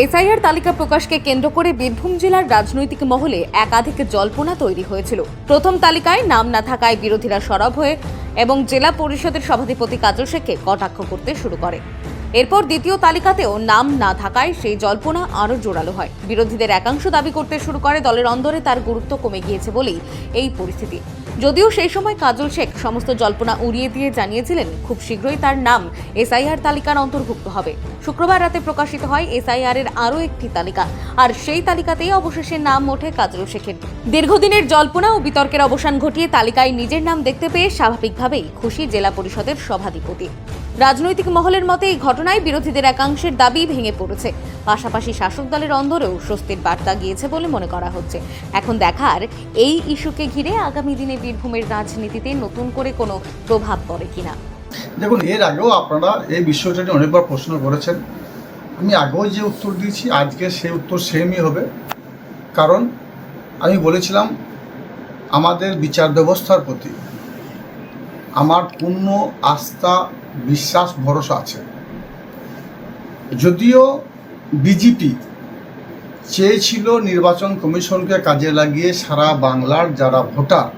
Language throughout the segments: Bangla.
এসআইআর তালিকা প্রকাশকে কেন্দ্র করে বীরভূম জেলার রাজনৈতিক মহলে একাধিক জল্পনা তৈরি হয়েছিল। প্রথম তালিকায় নাম না থাকায় বিরোধীরা সরব হয়ে এবং জেলা পরিষদের সভাধিপতি কাজল শেখকে কটাক্ষ করতে শুরু করে। এরপর দ্বিতীয় তালিকাতেও নাম না থাকায় সেই জল্পনা আরও জোরালো হয়। বিরোধীদের একাংশ দাবি করতে শুরু করে দলের অন্দরে তার গুরুত্ব কমে গিয়েছে বলেই এই পরিস্থিতি। যদিও সেই সময় কাজল শেখ সমস্ত জল্পনা উড়িয়ে দিয়ে জানিয়েছিলেন খুব শীঘ্রই তার নাম এসআইআর তালিকার অন্তর্ভুক্ত হবে। শুক্রবার রাতে প্রকাশিত হয় এসআইআর এর আরও একটি তালিকা, আর সেই তালিকাতেই অবশেষে নাম ওঠে কাজল শেখের। দীর্ঘদিনের জল্পনা ও বিতর্কের অবসান ঘটিয়ে তালিকায় নিজের নাম দেখতে পেয়ে স্বাভাবিকভাবেই খুশি জেলা পরিষদের সভাধিপতি। রাজনৈতিক মহলের মতে এই ঘটনায় বিরোধীদের একাংশের দাবি ভেঙে পড়েছে, পাশাপাশি শাসক দলের অন্দরেও স্বস্তির বার্তা গিয়েছে বলে মনে করা হচ্ছে। এখন দেখার এই ইস্যুকে ঘিরে আগামী দিনে বীরভূমের রাজনীতিতে নতুন করে কোনো প্রভাব পড়ে কিনা। দেখুন, এর আগেও আপনারা এই বিষয়টা নিয়ে অনেকবার প্রশ্ন করেছেন। আমি আগেও যে উত্তর দিয়েছি আজকে সেই উত্তর সেমই হবে, কারণ আমি বলেছিলাম আমাদের বিচার ব্যবস্থার প্রতি আমার পূর্ণ আস্থা, বিশ্বাস, ভরসা আছে। যদিও বিজেপি চেয়েছিল নির্বাচন কমিশনকে কাজে লাগিয়ে সারা বাংলার যারা ভোটার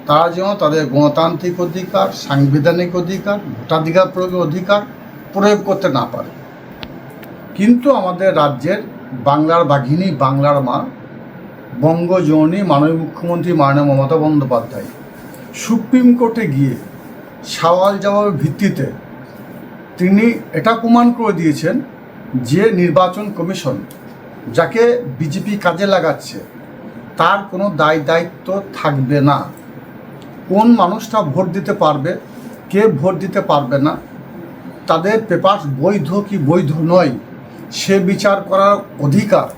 তারা যেন তাদের গণতান্ত্রিক অধিকার, সাংবিধানিক অধিকার, ভোটাধিকার প্রয়োগের অধিকার প্রয়োগ করতে না পারে, কিন্তু আমাদের রাজ্যের বাংলার বাঘিনী, বাংলার মা, বঙ্গজননী মাননীয় মুখ্যমন্ত্রী মাননীয় মমতা বন্দ্যোপাধ্যায় সুপ্রিম কোর্টে গিয়ে সওয়াল জবাবের ভিত্তিতে তিনি এটা প্রমাণ করে দিয়েছেন যে নির্বাচন কমিশন যাকে বিজেপি কাজে লাগাচ্ছে তার কোনো দায়িত্ব থাকবে না। কোন মানুষটা ভোট দিতে পারবে, কে ভোট দিতে পারবে না, তাদের পেপার বৈধ কি বৈধ নয় সে বিচার করার অধিকার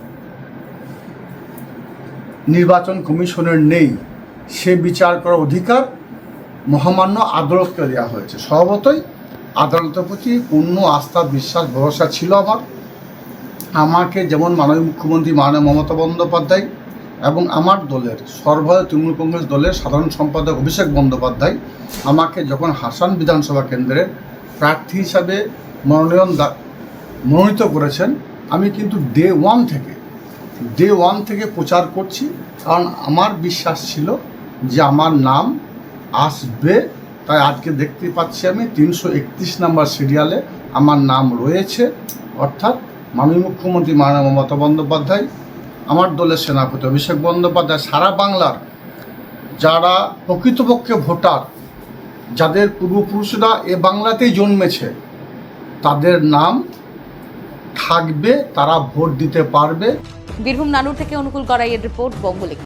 নির্বাচন কমিশনের নেই। সে বিচার করার অধিকার মহামান্য আদালতকে দেওয়া হয়েছে। স্বভাবতই আদালতের প্রতি পূর্ণ আস্থা, বিশ্বাস, ভরসা ছিল আমার। আমাকে যেমন মাননীয় মুখ্যমন্ত্রী মাননীয় মমতা বন্দ্যোপাধ্যায় এবং আমার দলের সর্বভারতীয় তৃণমূল কংগ্রেস দলের সাধারণ সম্পাদক অভিষেক বন্দ্যোপাধ্যায় আমাকে যখন হাসান বিধানসভা কেন্দ্রের প্রার্থী হিসাবে মনোনীত করেছেন, আমি কিন্তু ডে ওয়ান থেকে প্রচার করছি, কারণ আমার বিশ্বাস ছিল যে আমার নাম আসবে। তাই আজকে দেখতে পাচ্ছি আমি 331 নম্বর সিরিয়ালে আমার নাম রয়েছে, অর্থাৎ মাননীয় মুখ্যমন্ত্রী মাননীয় মমতা বন্দ্যোপাধ্যায়, আমার দলের সেনাপতি অভিষেক বন্দ্যোপাধ্যায়, সারা বাংলার যারা প্রকৃতপক্ষে ভোটার, যাদের পূর্বপুরুষরা এ বাংলাতেই জন্মেছে, তাদের নাম থাকবে, তারা ভোট দিতে পারবে। বীরভূম নানুর থেকে অনুকূল গড়াইয়ের রিপোর্ট, বঙ্গলিক।